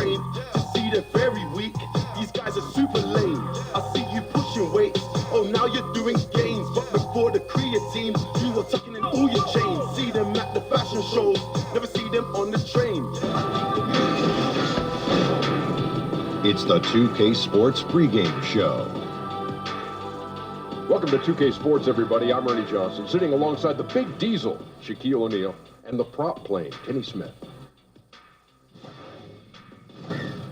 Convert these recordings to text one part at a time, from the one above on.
train to see they're very weak. These guys are super lame. I see you pushing weights. Oh, now you're doing gains. But before the creatine, you were tucking in all your chains. See them at the fashion shows, never see them on the train. It's the 2K Sports pregame show. Welcome to 2K Sports, everybody. I'm Ernie Johnson, sitting alongside the Big Diesel, Shaquille O'Neal, and the prop plane, Kenny Smith.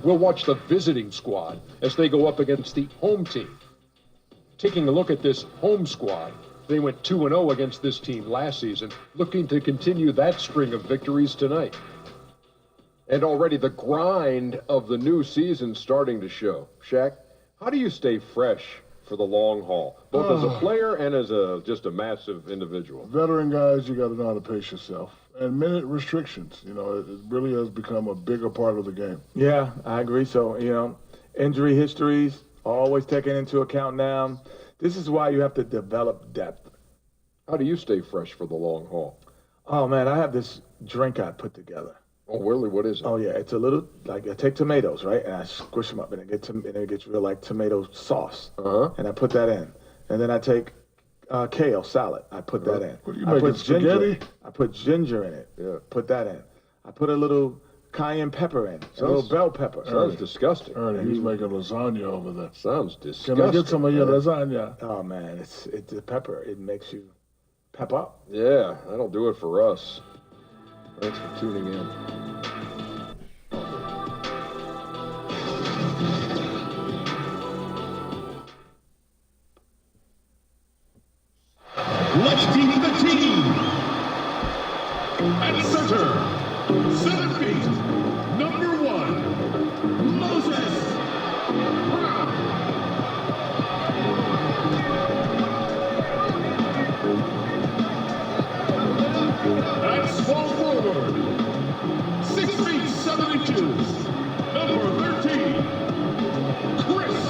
We'll watch the visiting squad as they go up against the home team. Taking a look at this home squad, they went 2-0 against this team last season, looking to continue that string of victories tonight. And already the grind of the new season starting to show. Shaq, how do you stay fresh for the long haul, both as a player and as just a massive individual? Veteran guys, you got to know how to pace yourself. And minute restrictions, you know, it really has become a bigger part of the game. Yeah, I agree. So, you know, injury histories always taken into account now. This is why you have to develop depth. How do you stay fresh for the long haul? Oh, man, I have this drink I put together. Oh, really? What is it? Oh, yeah, it's a little, like, I take tomatoes, right, and I squish them up, and it gets real, like, tomato sauce. And I put that in. And then I take kale salad. I put that in. What are you making, spaghetti? I put ginger in it. Yeah. Put that in. I put a little cayenne pepper in, a little bell pepper. Sounds disgusting. Ernie, he's making lasagna over there. Sounds disgusting. Can I get some of your lasagna? Oh, man, it's the pepper. It makes you pep up. Yeah, that'll do it for us. Thanks for tuning in. Let's team the team. At center, 7 feet, number 1, Moses Brown. At small forward, 6 feet 7 inches, number 13, Chris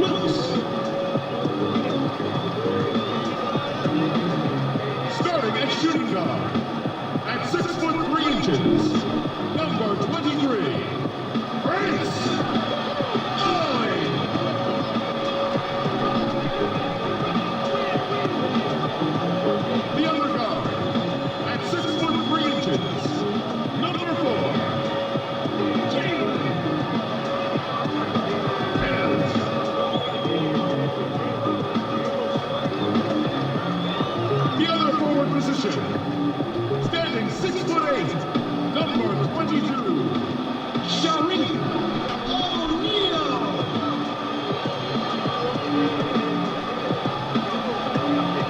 Wilkes. Starting at shooting guard, at 6 foot 3 inches, number 23, Prince Owen. The other guard, at 6 foot 3 inches, number 4, Jalen Helms. The other forward position, standing 6 foot 8, number 22, Shaquille O'Neal.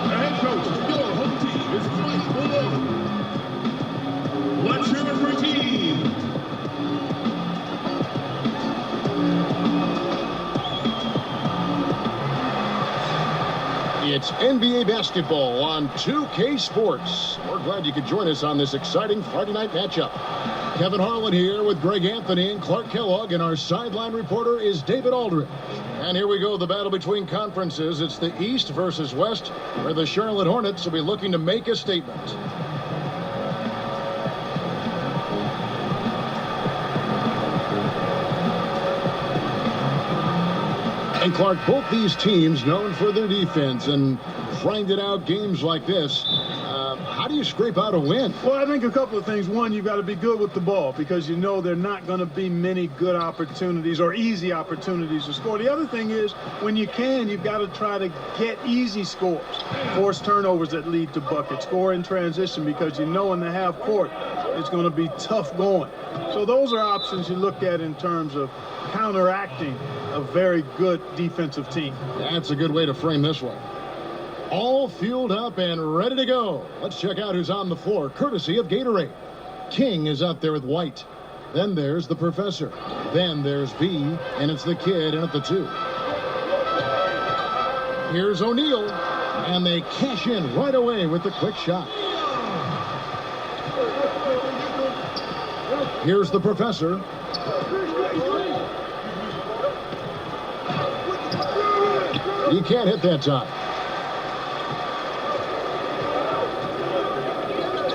The head coach of your home team is Mike Malone. Let's hear it for team. It's NBA basketball on 2K Sports. We're glad you could join us on this exciting Friday night matchup. Kevin Harlan here with Greg Anthony and Clark Kellogg, and our sideline reporter is David Aldridge. And here we go, the battle between conferences. It's the East versus West, where the Charlotte Hornets will be looking to make a statement. And Clark, both these teams known for their defense and grinded out games like this. How do you scrape out a win? Well, I think a couple of things. One, you've got to be good with the ball because you know there are not going to be many good opportunities or easy opportunities to score. The other thing is when you can, you've got to try to get easy scores. Force turnovers that lead to buckets. Score in transition because you know in the half court it's going to be tough going. So those are options you look at in terms of counteracting a very good defensive team. That's a good way to frame this one. All fueled up and ready to go. Let's check out who's on the floor, courtesy of Gatorade. King is out there with White. Then there's the Professor. Then there's B, and it's the Kid in at the 2. Here's O'Neal, and they cash in right away with the quick shot. Here's the Professor. He can't hit that time.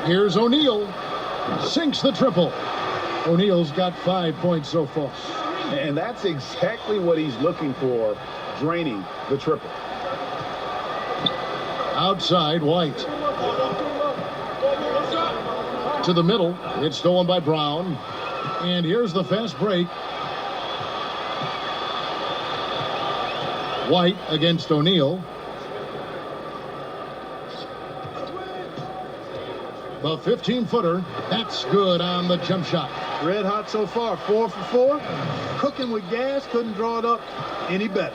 Here's O'Neal. Sinks the triple. O'Neal's got 5 points so far. And that's exactly what he's looking for, draining the triple. Outside, White. To the middle. It's stolen by Brown. And here's the fast break. White against O'Neal. The 15-footer. That's good on the jump shot. Red hot so far, 4 for 4. Cooking with gas, couldn't draw it up any better.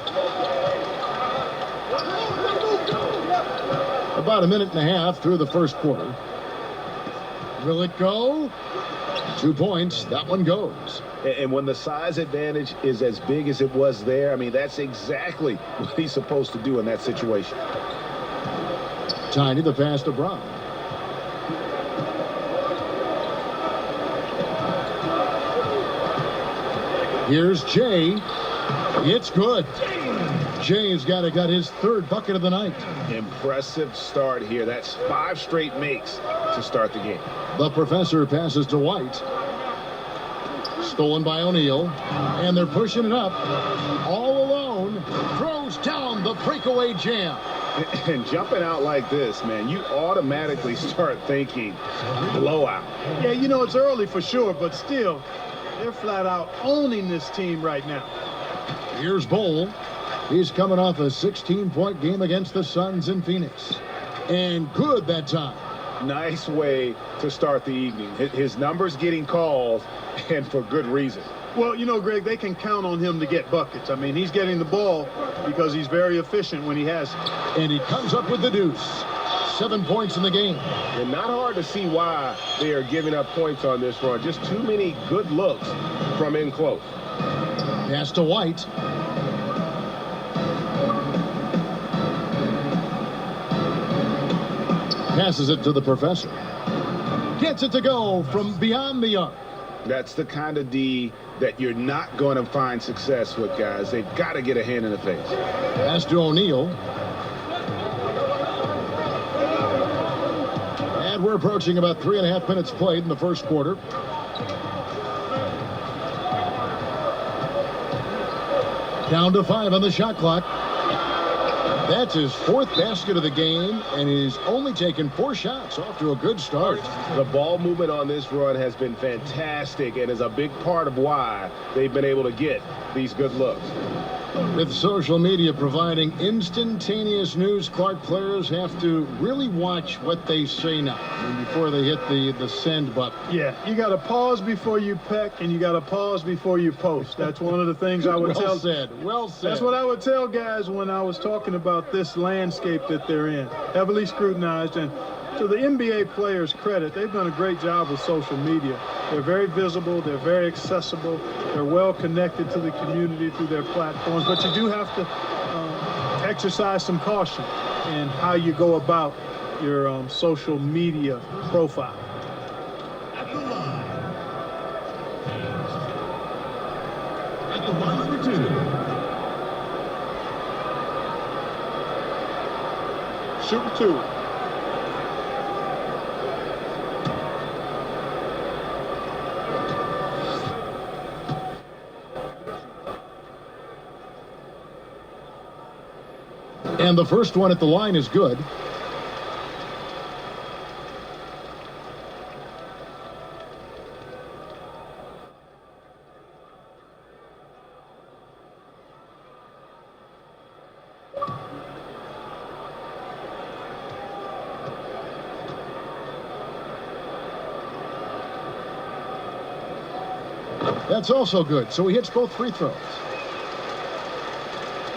About a minute and a half through the first quarter. Will it go? 2 points. That one goes. And when the size advantage is as big as it was there, I mean, that's exactly what he's supposed to do in that situation. Tiny, the pass to Brown. Here's Jay. It's good. Jay's got his third bucket of the night. Impressive start here. That's 5 straight makes to start the game. The professor passes to White. Stolen by O'Neal. And they're pushing it up. All alone. Throws down the breakaway jam. And jumping out like this, man, you automatically start thinking blowout. Yeah, you know, it's early for sure, but still, they're flat out owning this team right now. Here's Bowl. He's coming off a 16-point game against the Suns in Phoenix. And good that time. Nice way to start the evening. His numbers getting called, and for good reason. Well, you know, Greg, they can count on him to get buckets. I mean, he's getting the ball because he's very efficient when he has it. And he comes up with the deuce. 7 points in the game. And not hard to see why they are giving up points on this run. Just too many good looks from in close. Pass to White. Passes it to the professor. Gets it to go from beyond the arc. That's the kind of D that you're not going to find success with, guys. They've got to get a hand in the face. Pass to O'Neal. And we're approaching about 3.5 minutes played in the first quarter. Down to 5 on the shot clock. That's his 4th basket of the game, and he's only taken 4 shots. Off to a good start. The ball movement on this run has been fantastic and is a big part of why they've been able to get these good looks. With social media providing instantaneous news, Clark, players have to really watch what they say now before they hit the send button. Yeah, you got to pause before you peck, and you got to pause before you post. That's one of the things I would tell. Well said. Well said. That's what I would tell guys when I was talking about this landscape that they're in. Heavily scrutinized, and to the NBA players' credit, they've done a great job with social media. They're very visible. They're very accessible. They're well connected to the community through their platforms. But you do have to exercise some caution in how you go about your social media profile. At the line. At the line number 2. Shooting 2. And the first one at the line is good. That's also good. So he hits both free throws.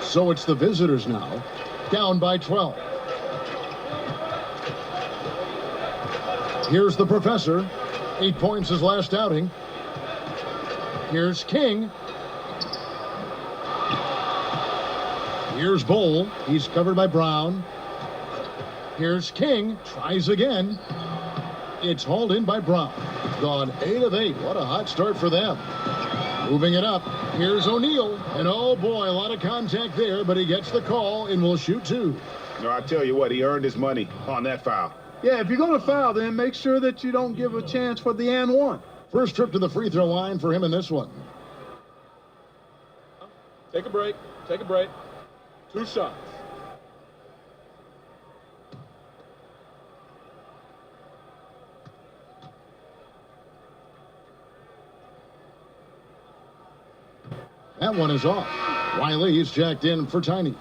So it's the visitors now. Down by 12. Here's the professor. 8 points his last outing. Here's King. Here's Bowl. He's covered by Brown. Here's King. Tries again. It's hauled in by Brown. Gone 8 of 8. What a hot start for them. Moving it up. Here's O'Neal. And oh boy, a lot of contact there, but he gets the call and will shoot 2. No, I tell you what, he earned his money on that foul. Yeah, if you're going to foul, then make sure that you don't give a chance for the and one. First trip to the free throw line for him in this one. Take a break. Take a break. 2 shots. That one is off. Wiley is jacked in for Tiny.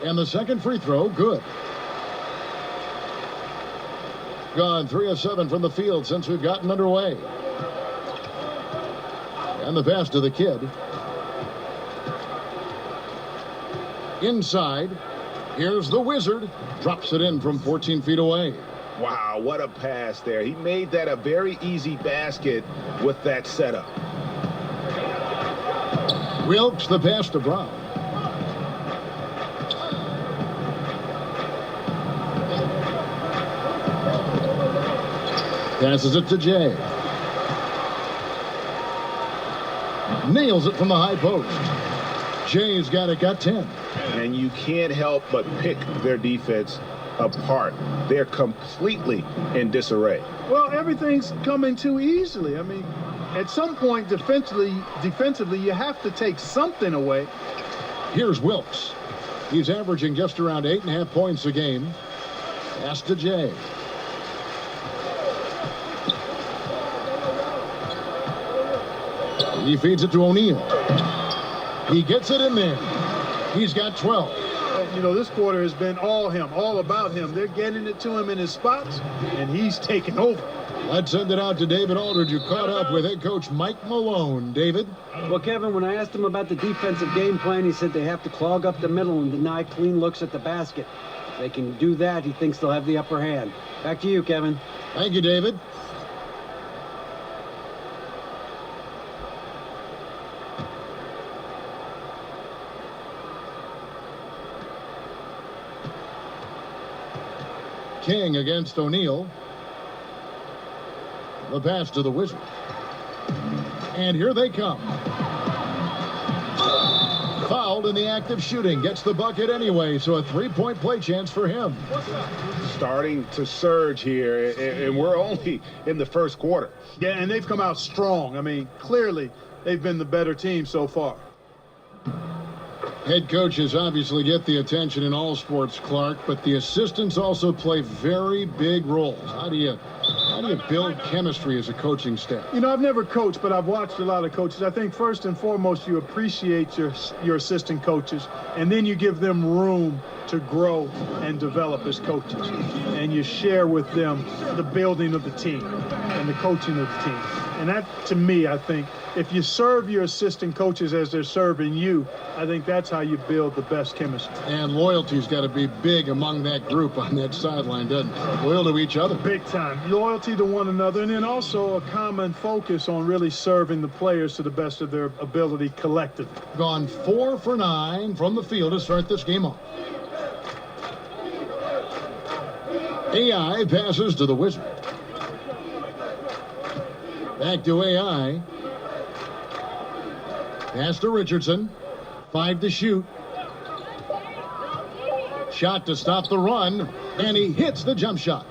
And the second free throw, good. Gone 3 of 7 from the field since we've gotten underway. And the pass to the kid. Inside. Here's the Wizard. Drops it in from 14 feet away. Wow, what a pass there. He made that a very easy basket with that setup. Wilkes the pass to Brown. Passes it to Jay. Nails it from the high post. Jay's got 10. And you can't help but pick their defense apart. They're completely in disarray. Well, everything's coming too easily. I mean, at some point defensively, you have to take something away. Here's Wilkes. He's averaging just around 8.5 points a game. Pass to Jay. He feeds it to O'Neal. He gets it in there. He's got 12. You know, this quarter has been all him, all about him. They're getting it to him in his spots, and he's taking over. Let's send it out to David Aldridge, who caught up with head coach Mike Malone. David? Well, Kevin, when I asked him about the defensive game plan, he said they have to clog up the middle and deny clean looks at the basket. If they can do that, he thinks they'll have the upper hand. Back to you, Kevin. Thank you, David. King against O'Neal. The pass to the Wizard. And here they come. Fouled in the act of shooting. Gets the bucket anyway, so a 3-point play chance for him. Starting to surge here, and we're only in the first quarter. Yeah, and they've come out strong. I mean, clearly they've been the better team so far. Head coaches obviously get the attention in all sports, Clark, but the assistants also play very big roles. How do you build chemistry as a coaching staff? You know, I've never coached, but I've watched a lot of coaches. I think first and foremost, you appreciate your assistant coaches, and then you give them room to grow and develop as coaches. And you share with them the building of the team and the coaching of the team. And that, to me, I think, if you serve your assistant coaches as they're serving you, I think that's how you build the best chemistry. And loyalty's got to be big among that group on that sideline, doesn't it? Loyal to each other. Big time. Loyalty to one another, and then also a common focus on really serving the players to the best of their ability collectively. Gone 4 for 9 from the field to start this game off. AI passes to the Wizard. Back to AI. Pass to Richardson. 5 to shoot. Shot to stop the run, and he hits the jump shot.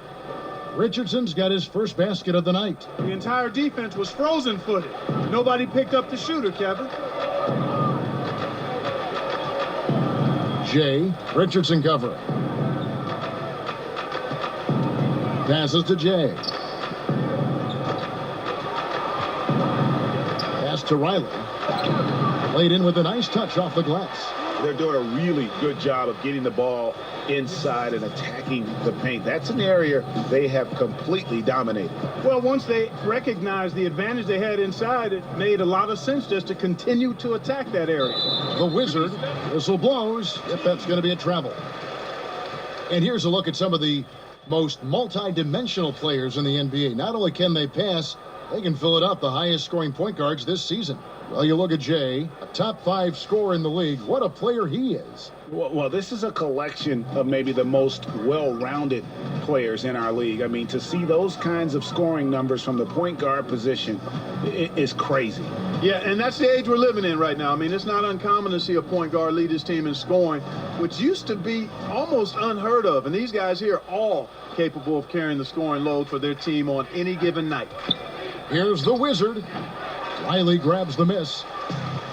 Richardson's got his first basket of the night. The entire defense was frozen-footed. Nobody picked up the shooter, Kevin. Jay, Richardson covering. Passes to Jay. Pass to Riley. Laid in with a nice touch off the glass. They're doing a really good job of getting the ball inside and attacking the paint. That's an area they have completely dominated. Well, once they recognized the advantage they had inside, it made a lot of sense just to continue to attack that area. The Wizard, whistle blows, if that's going to be a travel. And here's a look at some of the most multi-dimensional players in the NBA. Not only can they pass, They can fill it up, the highest scoring point guards this season. Well, you look at Jay, a top 5 scorer in the league. What a player he is. Well, this is a collection of maybe the most well-rounded players in our league. I mean, to see those kinds of scoring numbers from the point guard position is crazy. Yeah, and that's the age we're living in right now. I mean, it's not uncommon to see a point guard lead his team in scoring, which used to be almost unheard of. And these guys here are all capable of carrying the scoring load for their team on any given night. Here's the Wizard. Wiley grabs the miss.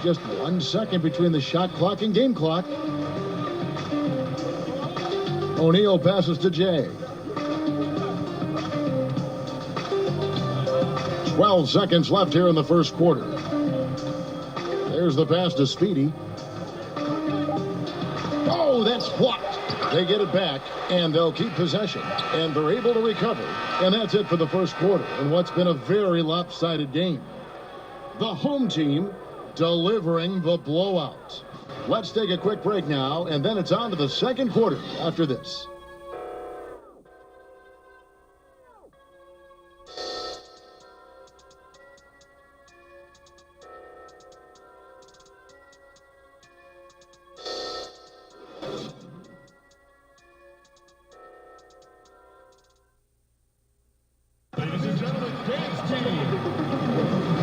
Just 1 second between the shot clock and game clock. O'Neal passes to Jay. 12 seconds left here in the first quarter. There's the pass to Speedy. Oh, that's blocked. They get it back, and they'll keep possession. And they're able to recover. And that's it for the first quarter in what's been a very lopsided game. The home team delivering the blowout. Let's take a quick break now, and then it's on to the second quarter after this.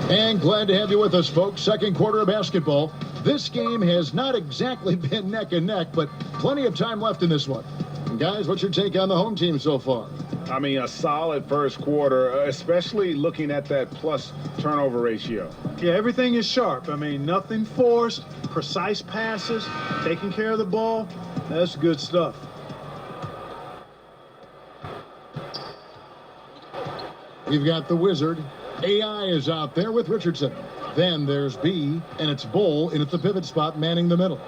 And glad to have you with us, folks. Second quarter of basketball. This game has not exactly been neck and neck, but plenty of time left in this one. And guys, what's your take on the home team so far? I mean, a solid first quarter, especially looking at that plus turnover ratio. Yeah, everything is sharp. I mean, nothing forced, precise passes, taking care of the ball. That's good stuff. We've got the Wizard. AI is out there with Richardson. Then there's B, and it's Bull in at the pivot spot, manning the middle.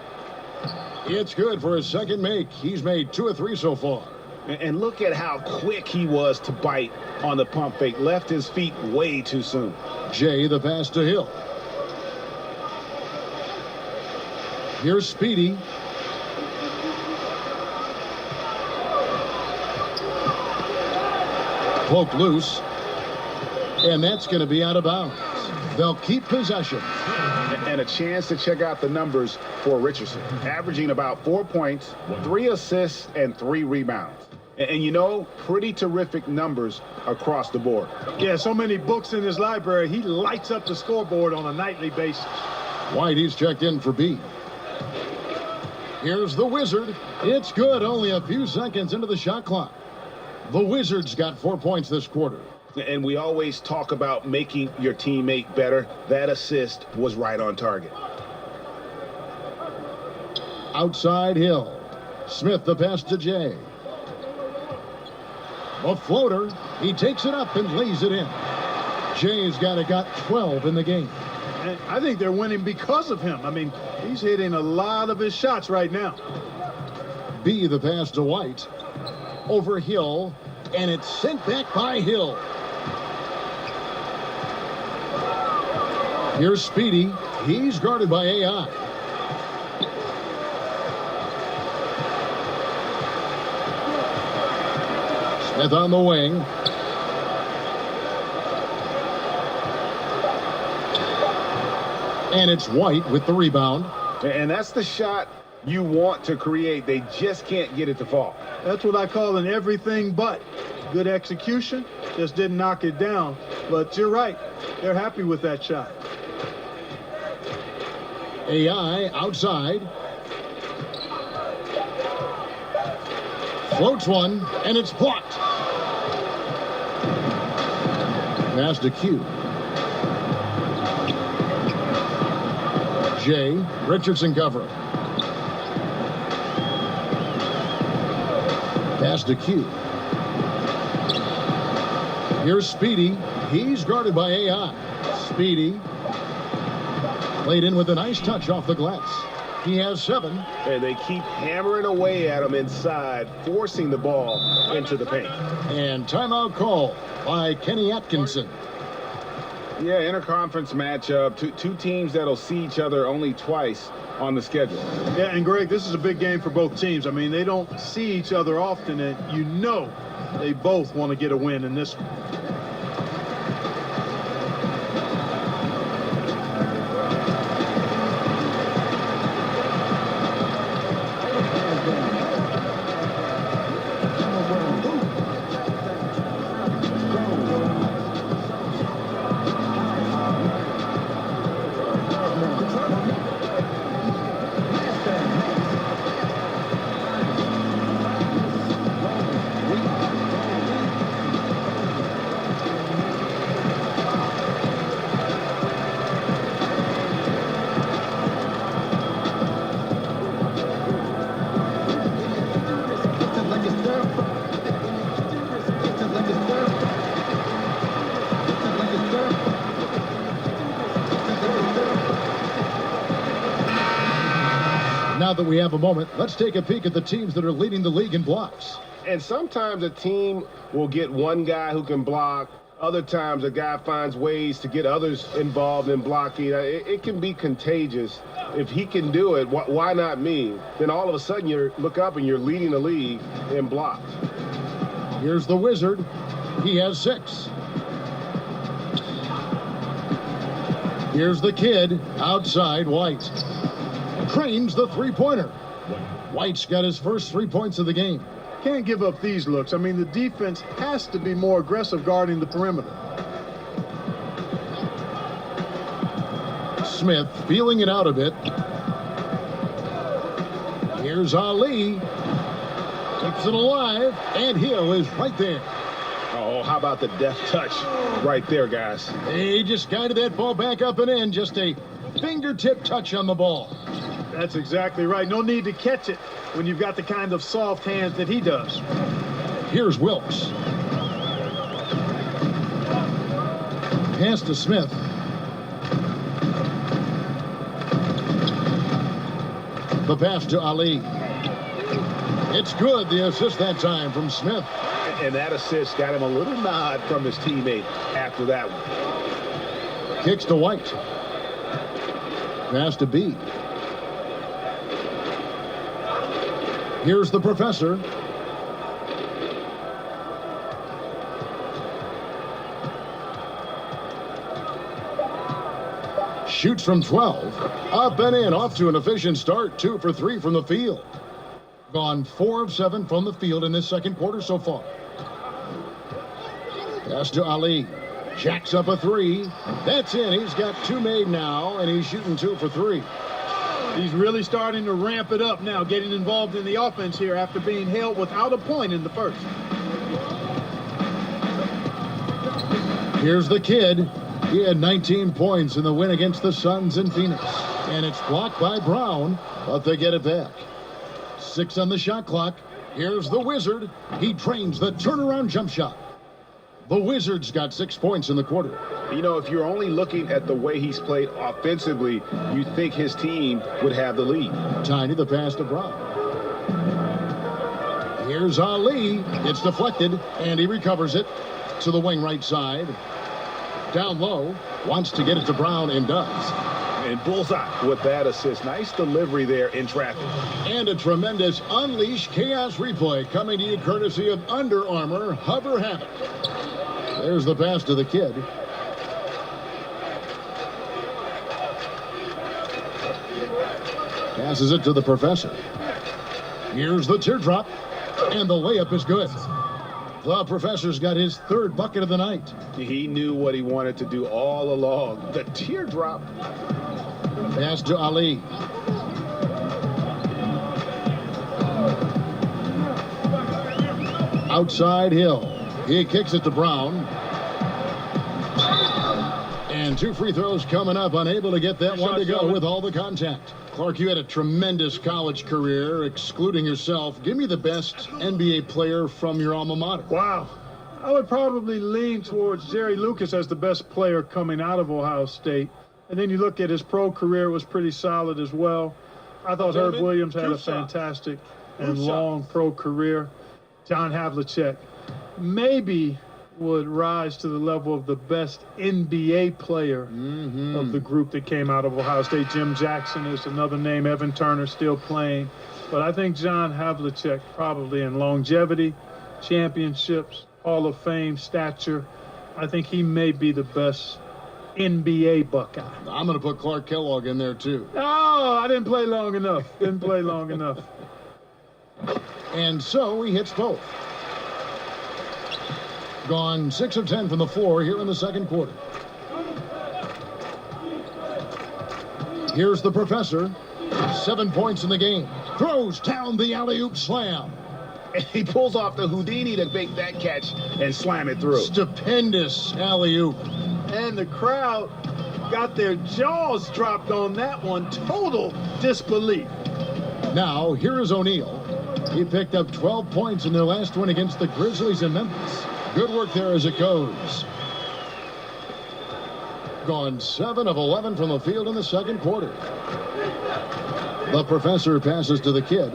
It's good for his second make. He's made 2 of 3 so far. And look at how quick he was to bite on the pump fake. Left his feet way too soon. Jay, the pass to Hill. Here's Speedy. Poke loose. And that's going to be out of bounds. They'll keep possession. And a chance to check out the numbers for Richardson. Averaging about 4 points, 3 assists, and 3 rebounds. And you know, pretty terrific numbers across the board. Yeah, so many books in his library. He lights up the scoreboard on a nightly basis. White, he's checked in for B. Here's the Wizard. It's good, only a few seconds into the shot clock. The Wizards got 4 points this quarter. And we always talk about making your teammate better. That assist was right on target. Outside Hill. Smith the pass to Jay. A floater. He takes it up and lays it in. Jay's got 12 in the game. And I think they're winning because of him. I mean, he's hitting a lot of his shots right now. B the pass to White. Over Hill. And it's sent back by Hill. Here's Speedy. He's guarded by AI. Smith on the wing. And it's White with the rebound. And that's the shot you want to create. They just can't get it to fall. That's what I call an everything but. Good execution. Just didn't knock it down. But you're right. They're happy with that shot. AI outside. Floats one, and it's blocked. Pass to Q. Jay, Richardson covering. Pass to Q. Here's Speedy. He's guarded by AI. Speedy. Played in with a nice touch off the glass. He has 7. And they keep hammering away at him inside, forcing the ball into the paint. And timeout call by Kenny Atkinson. Yeah, interconference matchup. Two teams that'll see each other only twice on the schedule. Yeah, and Greg, this is a big game for both teams. I mean, they don't see each other often, and you know they both want to get a win in this one. Now that we have a moment, let's take a peek at the teams that are leading the league in blocks. And sometimes a team will get one guy who can block. Other times a guy finds ways to get others involved in blocking. It can be contagious. If he can do it, why not me? Then all of a sudden you look up and you're leading the league in blocks. Here's the Wizard. He has 6. Here's the Kid, outside White. Trains the three-pointer. White's got his first 3 points of the game. Can't give up these looks. I mean, the defense has to be more aggressive guarding the perimeter. Smith feeling it out a bit. Here's Ali. Keeps it alive, and Hill is right there. Oh, how about the deft touch right there, guys? He just guided that ball back up and in. Just a fingertip touch on the ball. That's exactly right. No need to catch it when you've got the kind of soft hands that he does. Here's Wilkes. Pass to Smith. The pass to Ali. It's good, the assist that time from Smith. And that assist got him a little nod from his teammate after that one. Kicks to White. Pass to B. Here's the Professor. Shoots from 12. Up and in, off to an efficient start. 2 for 3 from the field. Gone 4 of 7 from the field in this second quarter so far. Pass to Ali. Jacks up a 3. That's in. He's got 2 made now, and he's shooting 2 for 3. He's really starting to ramp it up now, getting involved in the offense here after being held without a point in the first. Here's the Kid. He had 19 points in the win against the Suns in Phoenix. And it's blocked by Brown, but they get it back. 6 on the shot clock. Here's the Wizard. He trains the turnaround jump shot. The Wizards got 6 points in the quarter. You know, if you're only looking at the way he's played offensively, you think his team would have the lead. Tiny, the pass to Brown. Here's Ali. It's deflected, and he recovers it to the wing right side. Down low, wants to get it to Brown, and does. And bullseye with that assist. Nice delivery there in traffic. And a tremendous Unleash Chaos replay coming to you courtesy of Under Armour Hover Havoc. There's the pass to the Kid. Passes it to the Professor. Here's the teardrop, and the layup is good. The Professor's got his 3rd bucket of the night. He knew what he wanted to do all along. The teardrop. Pass to Ali. Outside Hill. He kicks it to Brown. And 2 free throws coming up. Unable to get that one to go with all the contact. Clark, you had a tremendous college career, excluding yourself. Give me the best NBA player from your alma mater. Wow. I would probably lean towards Jerry Lucas as the best player coming out of Ohio State. And then you look at his pro career, was pretty solid as well. I thought Herb Williams had a fantastic and long pro career. John Havlicek maybe would rise to the level of the best NBA player of the group that came out of Ohio State. Jim Jackson is another name. Evan Turner still playing. But I think John Havlicek probably in longevity, championships, Hall of Fame stature. I think he may be the best NBA Buckeye. I'm going to put Clark Kellogg in there, too. Oh, I didn't play long enough. Didn't play long enough. And so he hits both. Gone 6 of 10 from the floor here in the second quarter. Here's the Professor. 7 points in the game. Throws down the alley-oop slam. And he pulls off the Houdini to make that catch and slam it through. Stupendous alley-oop. And the crowd got their jaws dropped on that one. Total disbelief. Now, here is O'Neal. He picked up 12 points in their last win against the Grizzlies in Memphis. Good work there as it goes. Gone 7 of 11 from the field in the second quarter. The professor passes to the kid.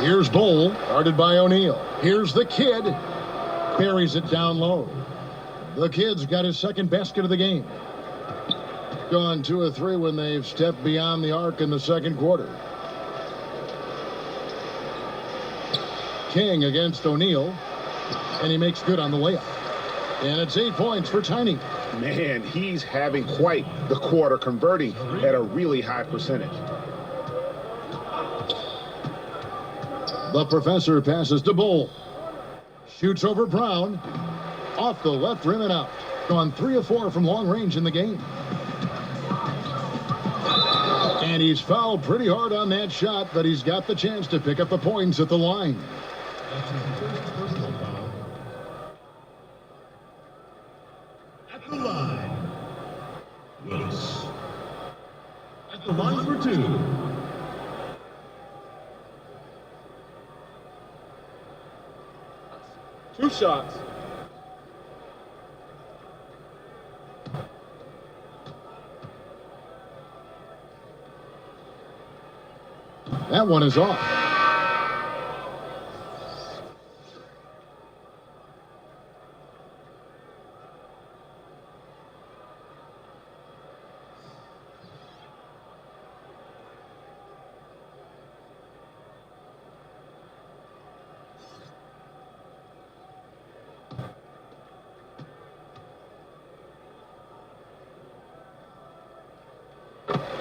Here's Bowl, guarded by O'Neal. Here's the kid. Buries it down low. The kid's got his second basket of the game. Gone 2 of 3 when they've stepped beyond the arc in the second quarter. King against O'Neal, and he makes good on the layup. And it's 8 points for Tiny. Man, he's having quite the quarter, converting at a really high percentage. The professor passes to Bowl. Shoots over Brown. Off the left rim and out. Gone 3 of 4 from long range in the game. And he's fouled pretty hard on that shot, but he's got the chance to pick up the points at the line. At the line, Willis. At the line for 2. Two shots. That one is off.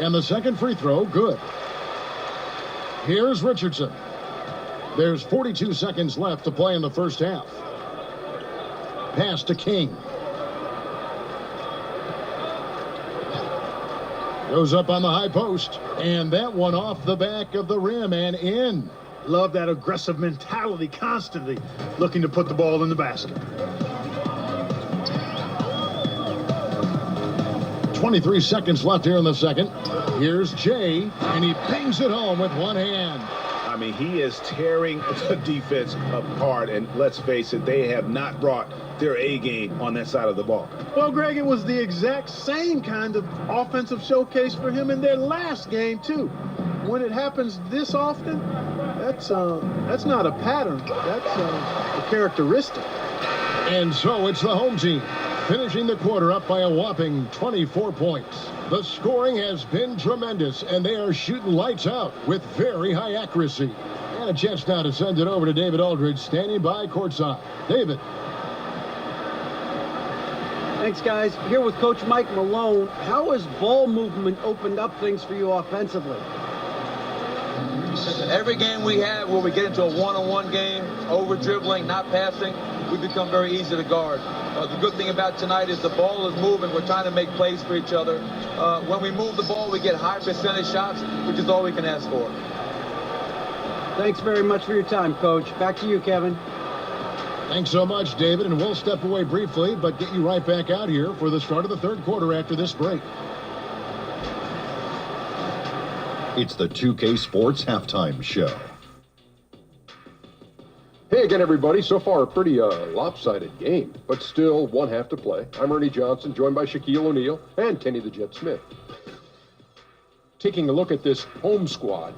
And the second free throw, good. Here's Richardson. There's 42 seconds left to play in the first half. Pass to King. Goes up on the high post. And that one off the back of the rim and in. Love that aggressive mentality, constantly looking to put the ball in the basket. 23 seconds left here in the second. Here's Jay, and he bangs it home with one hand. I mean, he is tearing the defense apart, and let's face it, they have not brought their A game on that side of the ball. Well, Greg, it was the exact same kind of offensive showcase for him in their last game, too. When it happens this often, that's not a pattern. That's a characteristic. And so it's the home team, finishing the quarter up by a whopping 24 points. The scoring has been tremendous, and they are shooting lights out with very high accuracy. And a chance now to send it over to David Aldridge, standing by courtside. David. Thanks, guys. Here with Coach Mike Malone. How has ball movement opened up things for you offensively? Every game we have where we get into a one-on-one game, over-dribbling, not passing, we become very easy to guard. The good thing about tonight is the ball is moving. We're trying to make plays for each other. When we move the ball, we get high percentage shots, which is all we can ask for. Thanks very much for your time, Coach. Back to you, Kevin. Thanks so much, David, and we'll step away briefly, but get you right back out here for the start of the third quarter after this break. It's the 2K Sports Halftime Show. Hey again, everybody. So far, a pretty lopsided game, but still one half to play. I'm Ernie Johnson, joined by Shaquille O'Neal and Kenny the Jet Smith. Taking a look at this home squad.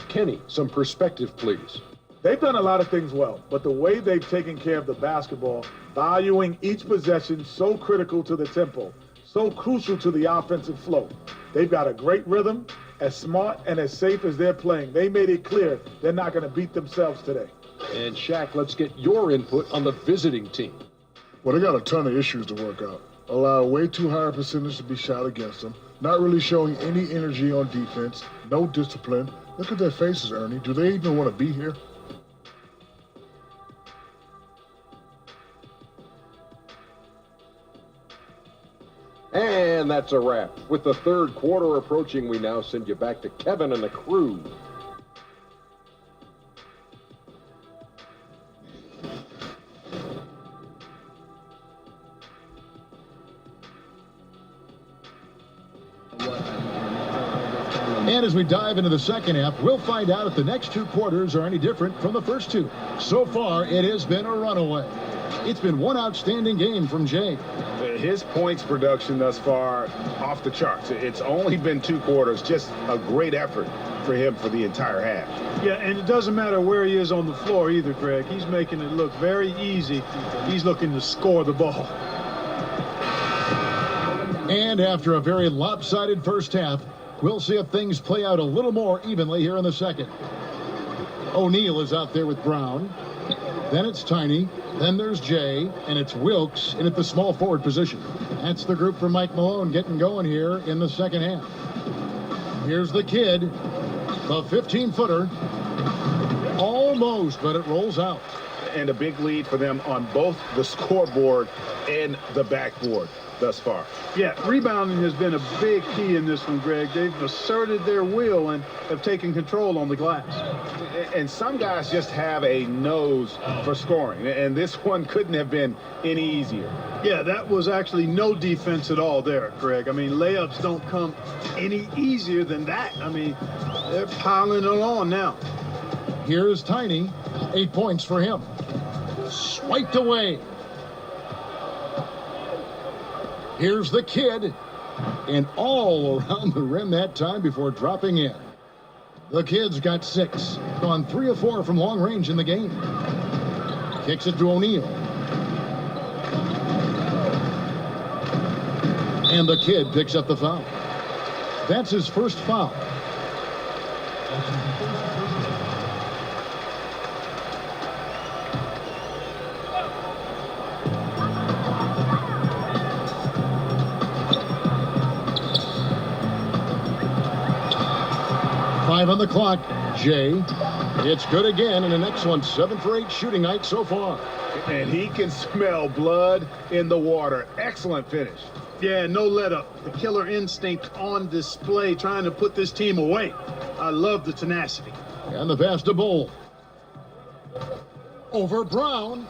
Kenny, some perspective, please. They've done a lot of things well, but the way they've taken care of the basketball, valuing each possession, so critical to the tempo, so crucial to the offensive flow. They've got a great rhythm, as smart and as safe as they're playing. They made it clear they're not going to beat themselves today. And Shaq, let's get your input on the visiting team. Well, they got a ton of issues to work out. Allow way too high a percentage to be shot against them. Not really showing any energy on defense. No discipline. Look at their faces, Ernie. Do they even want to be here? And that's a wrap. With the third quarter approaching, we now send you back to Kevin and the crew. And as we dive into the second half, we'll find out if the next two quarters are any different from the first two. So far, it has been a runaway. It's been one outstanding game from Jay. His points production thus far off the charts. It's only been 2 quarters, just a great effort for him for the entire half. Yeah, and it doesn't matter where he is on the floor either, Greg. He's making it look very easy. He's looking to score the ball. And after a very lopsided first half, we'll see if things play out a little more evenly here in the second. O'Neal is out there with Brown. Then it's Tiny. Then there's Jay. And it's Wilkes in at the small forward position. That's the group for Mike Malone getting going here in the second half. Here's the kid. The 15-footer. Almost, but it rolls out. And a big lead for them on both the scoreboard and the backboard thus far. Yeah, rebounding has been a big key in this one, Greg. They've asserted their will and have taken control on the glass. And some guys just have a nose for scoring, and this one couldn't have been any easier. Yeah, that was actually no defense at all there, Greg. I mean, layups don't come any easier than that. I mean, they're piling it on now. Here's Tiny. 8 points for him. Swiped away. Here's the kid. And all around the rim that time before dropping in. The kid's got 6. Gone 3 of 4 from long range in the game. Kicks it to O'Neal. And the kid picks up the foul. That's his first foul. Five on the clock. Jay. It's good again, and an excellent 7 for 8 shooting night so far. And he can smell blood in the water. Excellent finish. Yeah, no let up. The killer instinct on display, trying to put this team away. I love the tenacity. And the pass to Bull. Over Brown.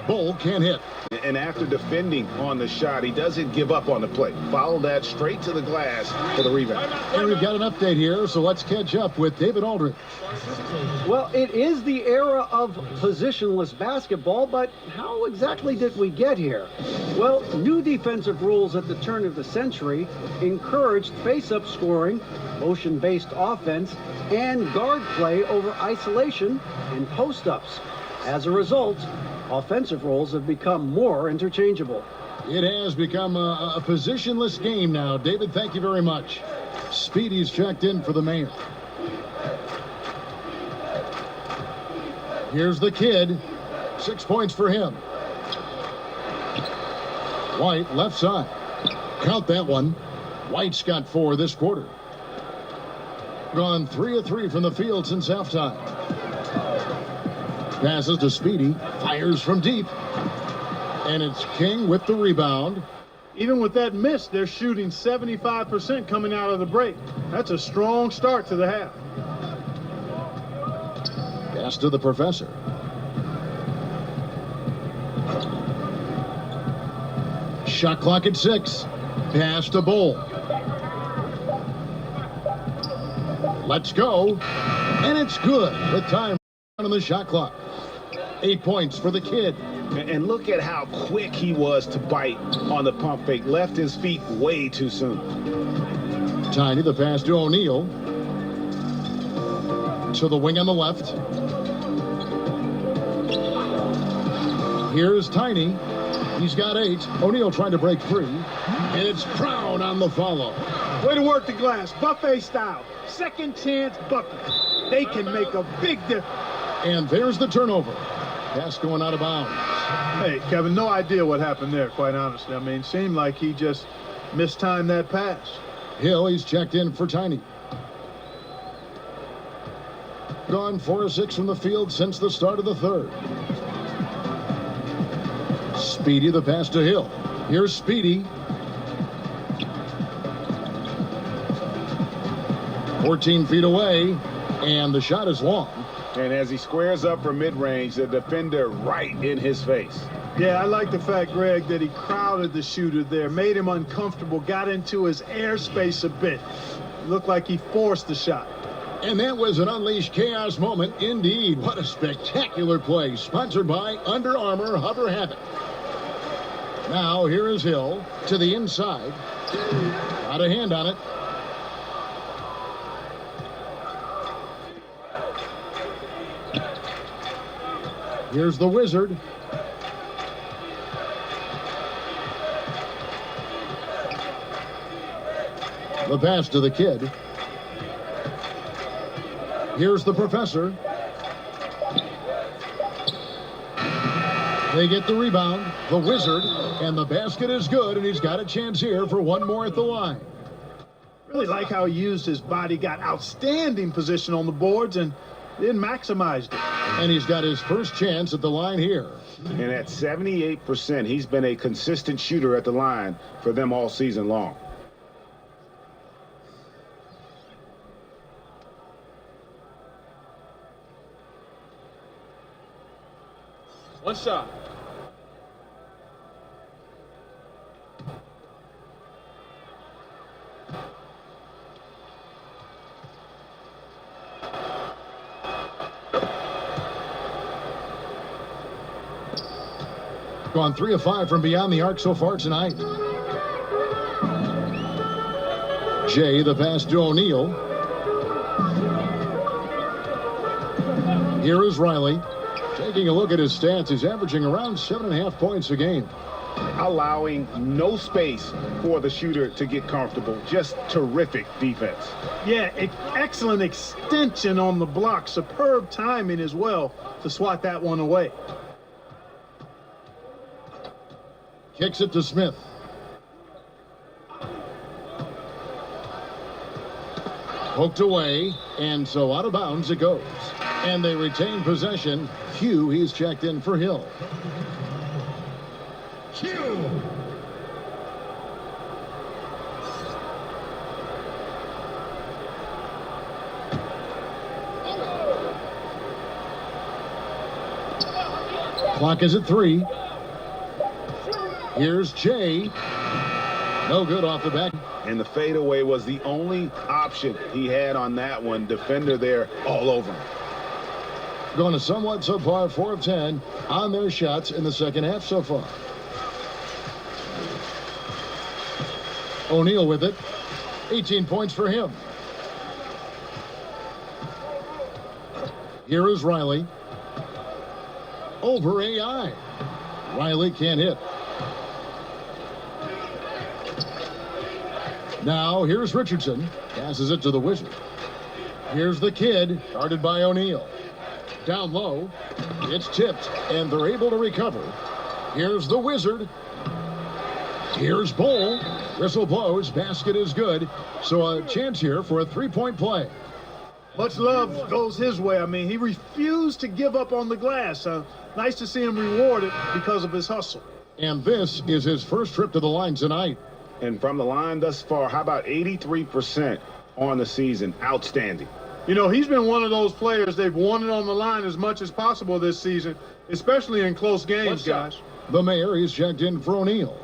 Bull can't hit. And after defending on the shot, he doesn't give up on the play. Follow that straight to the glass for the rebound. And we've got an update here, so let's catch up with David Aldridge. Well, it is the era of positionless basketball, but how exactly did we get here? Well, new defensive rules at the turn of the century encouraged face-up scoring, motion-based offense, and guard play over isolation and post-ups. As a result, offensive roles have become more interchangeable. It has become a positionless game now. David, thank you very much. Speedy's checked in for the man. Here's the kid. 6 points for him. White, left side. Count that one. White's got 4 this quarter. Gone 3 of 3 from the field since halftime. Passes to Speedy. Fires from deep. And it's King with the rebound. Even with that miss, they're shooting 75% coming out of the break. That's a strong start to the half. Pass to the professor. Shot clock at 6. Pass to Bull. Let's go. And it's good with time on the shot clock. 8 points for the kid. And look at how quick he was to bite on the pump fake. Left his feet way too soon. Tiny, the pass to O'Neal. To the wing on the left. Here's Tiny. He's got 8. O'Neal trying to break free. And it's Brown on the follow. Way to work the glass, buffet style. Second chance buckets. They can make a big difference. And there's the turnover. Pass going out of bounds. Hey, Kevin, no idea what happened there, quite honestly. I mean, seemed like he just mistimed that pass. Hill, he's checked in for Tiny. Gone 4 of 6 from the field since the start of the third. Speedy, the pass to Hill. Here's Speedy. 14 feet away, and the shot is long. And as he squares up for mid-range, the defender right in his face. Yeah, I like the fact, Greg, that he crowded the shooter there, made him uncomfortable, got into his airspace a bit. Looked like he forced the shot. And that was an unleashed chaos moment indeed. What a spectacular play. Sponsored by Under Armour Hover Habit. Now here is Hill to the inside. Got a hand on it. Here's the Wizard. The pass to the kid. Here's the Professor. They get the rebound. The Wizard. And the basket is good, and he's got a chance here for one more at the line. Really like how he used his body, got outstanding position on the boards, and then maximized it. And he's got his first chance at the line here. And at 78%, he's been a consistent shooter at the line for them all season long. One shot. Gone 3 of 5 from beyond the arc so far tonight. Jay, the pass to O'Neal. Here is Riley. Taking a look at his stats, he's averaging around 7.5 points a game. Allowing no space for the shooter to get comfortable. Just terrific defense. Yeah, excellent extension on the block. Superb timing as well to swat that one away. Kicks it to Smith. Poked away, and so out of bounds it goes. And they retain possession. Hugh, he's checked in for Hill. Hugh. Clock is at 3. Here's Jay. No good off the back. And the fadeaway was the only option he had on that one. Defender there all over him. Going to somewhat subpar 4 of 10 on their shots in the second half so far. O'Neal with it. 18 points for him. Here is Riley. Over AI. Riley can't hit. Now here's Richardson. Passes it to the Wizard. Here's the kid. Guarded by O'Neal. Down low. It's tipped, and they're able to recover. Here's the Wizard. Here's Bowl. Whistle blows. Basket is good. So a chance here for a three-point play. Much love goes his way. I mean, he refused to give up on the glass. Nice to see him rewarded because of his hustle. And this is his first trip to the line tonight. And from the line thus far, how about 83% on the season? Outstanding. You know, he's been one of those players they've wanted on the line as much as possible this season, especially in close games, guys. The mayor is checked in for O'Neal.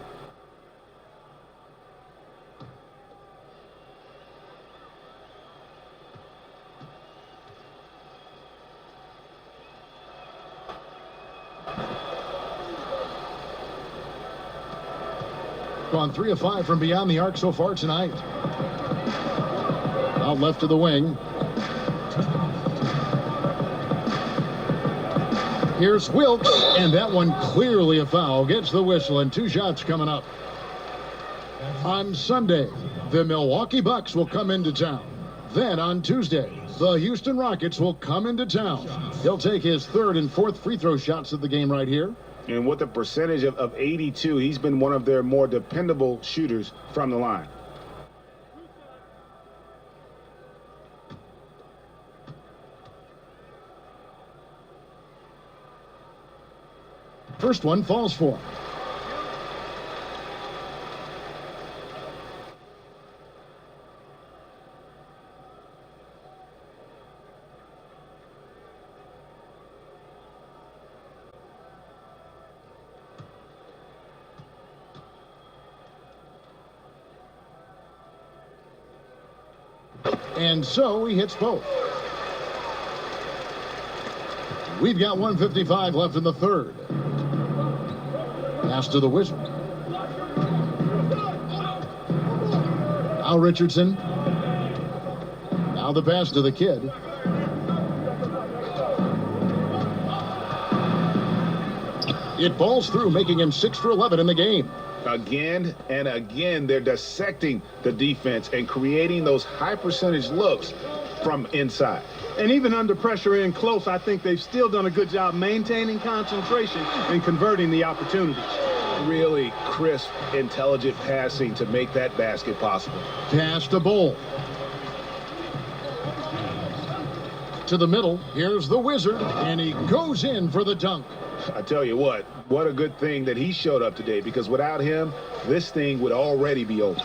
Gone 3 of 5 from beyond the arc so far tonight. Out left to the wing. Here's Wilkes, and that one clearly a foul. Gets the whistle, and 2 shots coming up. On Sunday, the Milwaukee Bucks will come into town. Then on Tuesday, the Houston Rockets will come into town. He'll take his 3rd and 4th free throw shots of the game right here. And with a percentage of 82, he's been one of their more dependable shooters from the line. First one falls for him. And so he hits both. We've got 1:55 left in the third. Pass to the Wizard. Now Richardson. Now the pass to the kid. It balls through, making him 6 for 11 in the game. Again and again, they're dissecting the defense and creating those high percentage looks from inside. And even under pressure in close, I think they've still done a good job maintaining concentration and converting the opportunities. Really crisp, intelligent passing to make that basket possible. Pass to Bowl. To the middle, here's the Wizard, and he goes in for the dunk. I tell you what a good thing that he showed up today, because without him, this thing would already be over.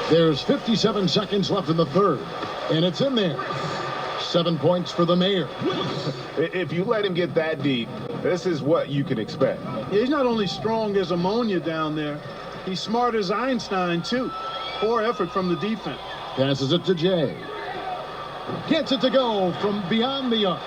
There's 57 seconds left in the third, and it's in there. 7 points for the mayor. If you let him get that deep, this is what you can expect. He's not only strong as ammonia down there, he's smart as Einstein, too. Poor effort from the defense. Passes it to Jay. Gets it to go from beyond the arc.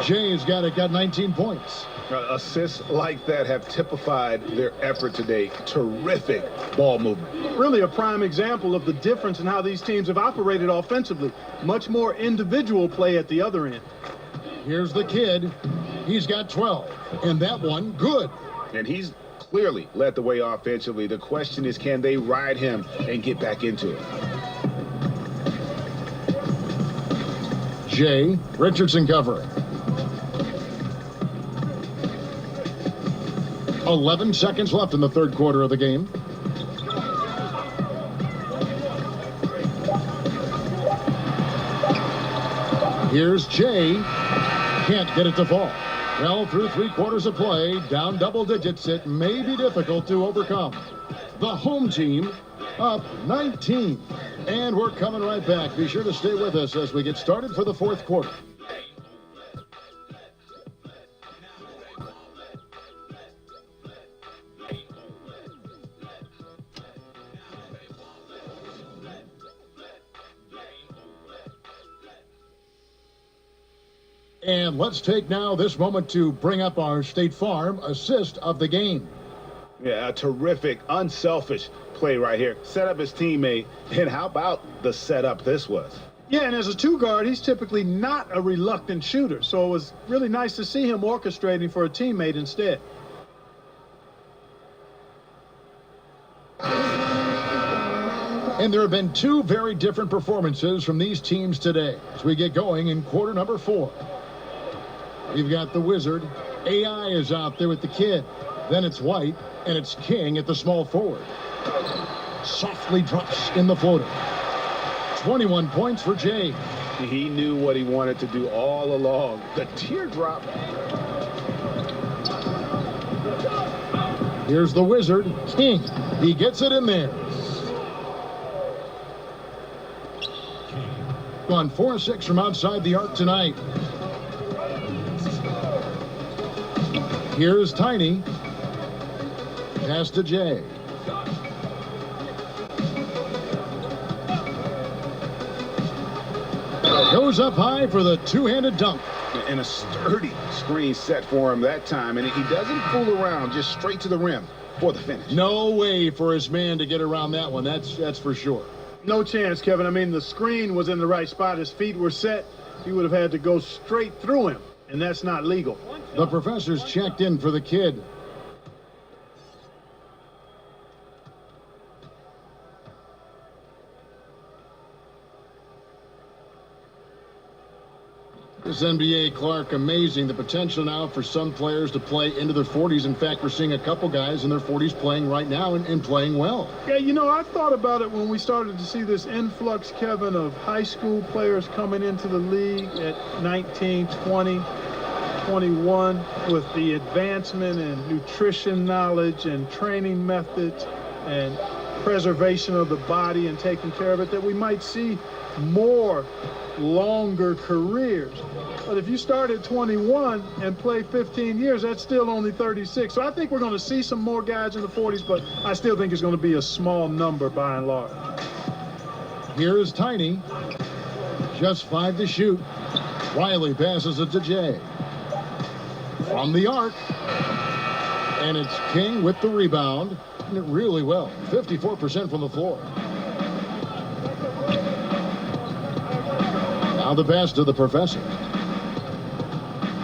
Jay's got 19 points. Assists like that have typified their effort today. Terrific ball movement. Really a prime example of the difference in how these teams have operated offensively. Much more individual play at the other end. Here's the kid. He's got 12. And that one, good. And he's clearly led the way offensively. The question is, can they ride him and get back into it? Jay, Richardson covering. 11 seconds left in the third quarter of the game. Here's Jay. Can't get it to fall. Well, through 3 quarters of play, down double digits, it may be difficult to overcome. The home team up 19. And we're coming right back. Be sure to stay with us as we get started for the fourth quarter. And let's take now this moment to bring up our State Farm assist of the game. Yeah, a terrific, unselfish play right here. Set up his teammate, and how about the setup this was? Yeah, and as a two guard, he's typically not a reluctant shooter, so it was really nice to see him orchestrating for a teammate instead. And there have been 2 very different performances from these teams today as we get going in quarter number 4. We've got the Wizard. AI is out there with the kid. Then it's White, and it's King at the small forward. Softly drops in the floater. 21 points for Jay. He knew what he wanted to do all along. The teardrop. Here's the Wizard, King. He gets it in there. Gone 4-6 from outside the arc tonight. Here's Tiny. Pass to Jay. Goes up high for the two-handed dunk. And a sturdy screen set for him that time. And he doesn't fool around, just straight to the rim for the finish. No way for his man to get around that one. That's for sure. No chance, Kevin. I mean, the screen was in the right spot. His feet were set. He would have had to go straight through him, and that's not legal. The professor's checked in for the kid. This NBA, Clark, amazing. The potential now for some players to play into their 40s. In fact, we're seeing a couple guys in their 40s playing right now and playing well. Yeah, you know, I thought about it when we started to see this influx, Kevin, of high school players coming into the league at 19, 20, 21 with the advancement in nutrition knowledge and training methods. and preservation of the body and taking care of it, that we might see more longer careers. But if you start at 21 and play 15 years, that's still only 36. So I think we're going to see some more guys in the 40s, but I still think it's going to be a small number by and large. Here is Tiny. Just 5 to shoot. Riley passes it to Jay. From the arc. And it's King with the rebound. And it really well. 54% from the floor. Now the pass to the professor.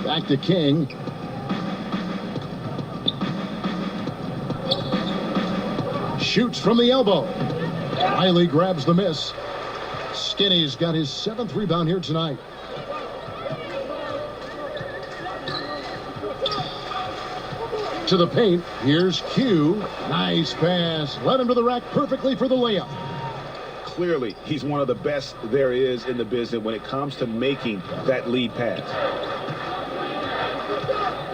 Back to King. Shoots from the elbow. Riley grabs the miss. Skinny's got his 7th rebound here tonight. To the paint. Here's Q. Nice pass. Led him to the rack perfectly for the layup. Clearly, he's one of the best there is in the business when it comes to making that lead pass.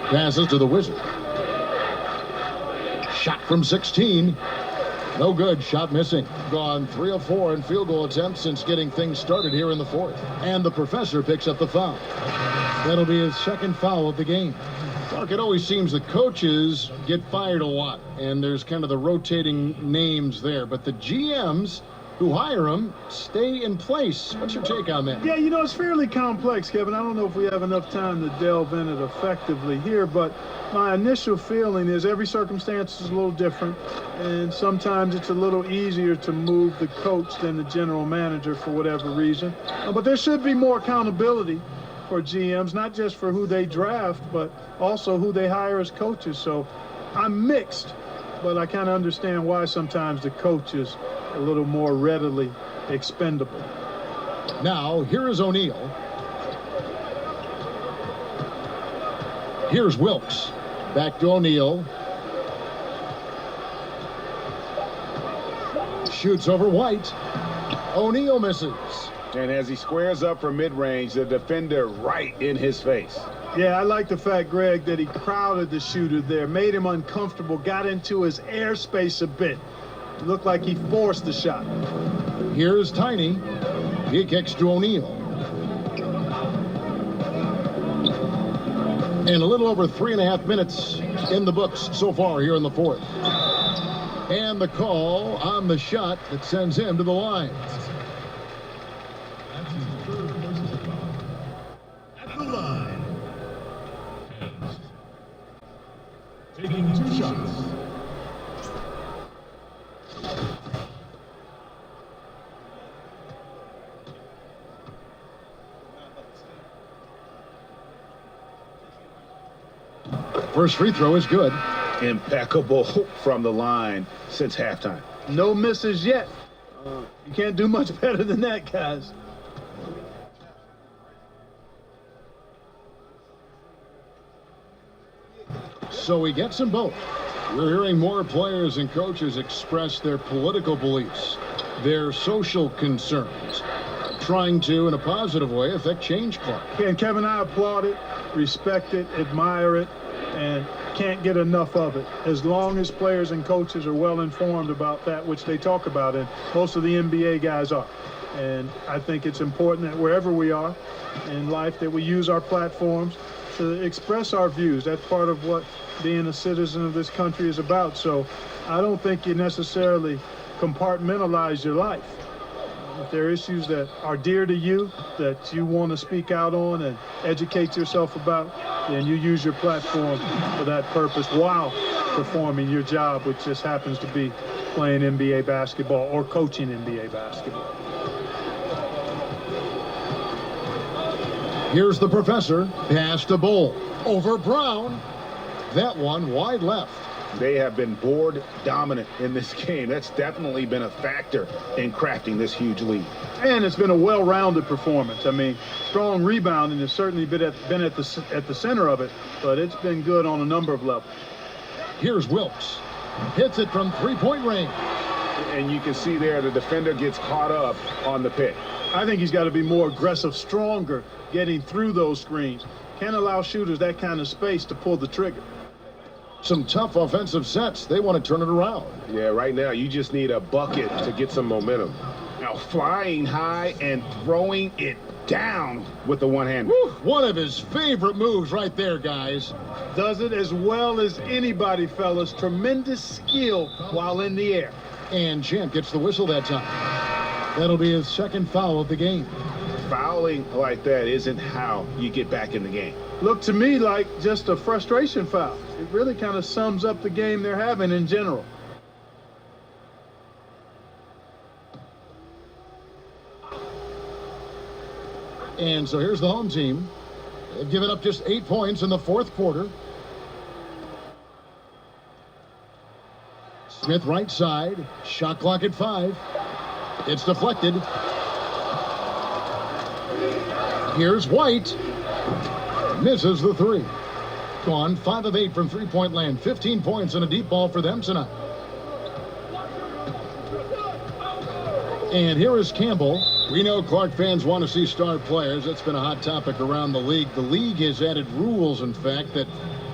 Passes to the Wizard. Shot from 16. No good. Shot missing. Gone 3 of 4 in field goal attempts since getting things started here in the 4th. And the professor picks up the foul. That'll be his 2nd foul of the game. Mark, it always seems the coaches get fired a lot, and there's kind of the rotating names there. But the GMs who hire them stay in place. What's your take on that? Yeah, you know, it's fairly complex, Kevin. I don't know if we have enough time to delve in it effectively here, but my initial feeling is every circumstance is a little different, and sometimes it's a little easier to move the coach than the general manager for whatever reason. But there should be more accountability for GMs, not just for who they draft, but also who they hire as coaches. So I'm mixed, but I kind of understand why sometimes the coach is a little more readily expendable. Now, here is O'Neal. Here's Wilkes. Back to O'Neal. Shoots over White. O'Neal misses. And as he squares up for mid-range, the defender right in his face. Yeah, I like the fact, Greg, that he crowded the shooter there, made him uncomfortable, got into his airspace a bit. It looked like he forced the shot. Here's Tiny. He kicks to O'Neal. And a little over 3.5 minutes in the books so far here in the 4th. And the call on the shot that sends him to the line. At the line. Taking 2 shots. First free throw is good. Impeccable from the line since halftime. No misses yet. You can't do much better than that, guys. So he gets them both. We're hearing more players and coaches express their political beliefs, their social concerns, trying to, in a positive way, affect change club. And Kevin, I applaud it, respect it, admire it, and can't get enough of it. As long as players and coaches are well informed about that which they talk about, and most of the NBA guys are. And I think it's important that wherever we are in life that we use our platforms to express our views. That's part of what being a citizen of this country is about. So I don't think you necessarily compartmentalize your life. If there are issues that are dear to you, that you want to speak out on and educate yourself about, then you use your platform for that purpose while performing your job, which just happens to be playing NBA basketball or coaching NBA basketball. Here's the professor. Pass to Bull. Over Brown. That one wide left. They have been board dominant in this game. That's definitely been a factor in crafting this huge lead. And it's been a well-rounded performance. I mean, strong rebounding has certainly been at the center of it, but it's been good on a number of levels. Here's Wilkes. Hits it from three-point range. And you can see there the defender gets caught up on the pick. I think he's got to be more aggressive, stronger, getting through those screens. Can't allow shooters that kind of space to pull the trigger. some tough offensive sets. They want to turn it around. Yeah, right now you just need a bucket to get some momentum. Now flying high and throwing it down with the one-hand. One of his favorite moves right there, guys. Does it as well as anybody, fellas. Tremendous skill while in the air. And Champ gets the whistle that time. That'll be his second foul of the game. Fouling like that isn't how you get back in the game. Looked to me like just a frustration foul. It really kind of sums up the game they're having in general. And so here's the home team. They've given up just 8 points in the fourth quarter. Smith right side. Shot clock at 5. It's deflected. Here's White. Misses the 3. Gone 5 of 8 from three-point land. 15 points and a deep ball for them tonight. And here is Campbell. We know Clark fans want to see star players. That's been a hot topic around the league. The league has added rules, in fact, that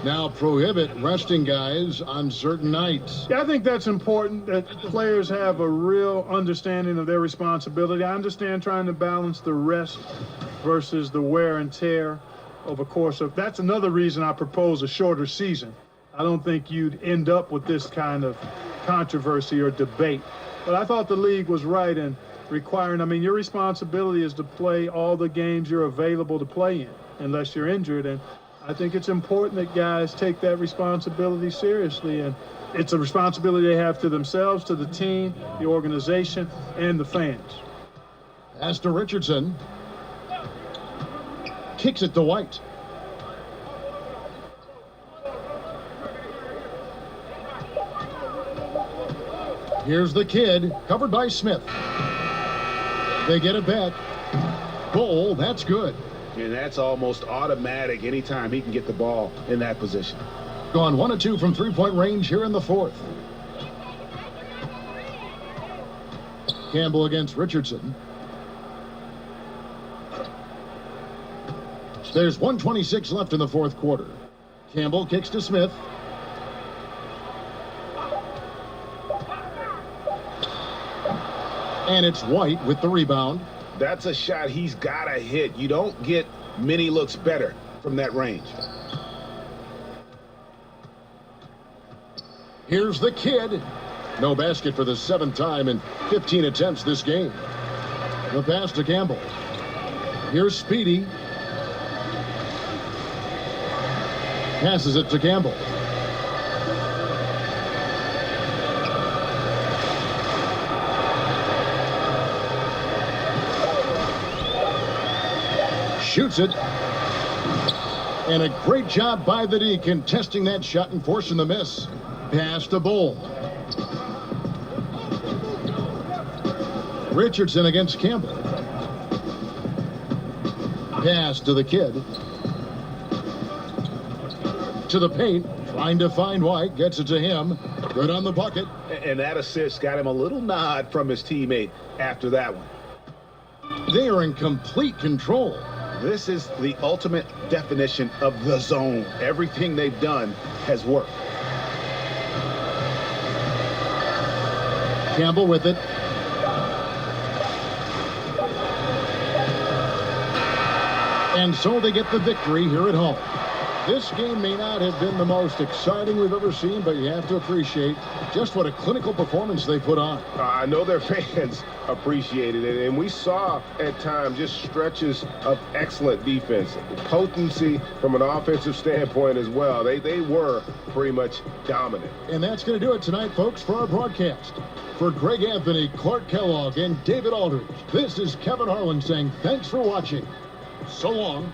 now prohibit resting guys on certain nights. Yeah, I think that's important, that players have a real understanding of their responsibility. I understand trying to balance the rest versus the wear and tear over course of. That's another reason I propose a shorter season. I don't think you'd end up with this kind of controversy or debate. But I thought the league was right in requiring, I mean, your responsibility is to play all the games you're available to play in, unless you're injured. And I think it's important that guys take that responsibility seriously. And it's a responsibility they have to themselves, to the team, the organization, and the fans. As to Richardson. Kicks it to White. Here's the kid, covered by Smith. They get it back. Goal, that's good. And that's almost automatic anytime he can get the ball in that position. Gone 1 of 2 from three-point range here in the fourth. Campbell against Richardson. There's 1:26 left in the fourth quarter. Campbell kicks to Smith. And it's White with the rebound. That's a shot he's got to hit. You don't get many looks better from that range. Here's the kid. No basket for the 7th time in 15 attempts this game. The pass to Campbell. Here's Speedy. Passes it to Campbell. Shoots it. And a great job by the D contesting that shot and forcing the miss. Pass to Bull. Richardson against Campbell. Pass to the kid. To the paint, trying to find White, gets it to him. Good on the bucket. And that assist got him a little nod from his teammate after that one. They are in complete control. This is the ultimate definition of the zone. Everything they've done has worked. Campbell with it. And so they get the victory here at home. This game may not have been the most exciting we've ever seen, but you have to appreciate just what a clinical performance they put on. I know their fans appreciated it, and we saw at times just stretches of excellent defense, potency from an offensive standpoint as well. They were pretty much dominant. And that's going to do it tonight, folks, for our broadcast. For Greg Anthony, Clark Kellogg, and David Aldridge, this is Kevin Harlan saying thanks for watching. So long.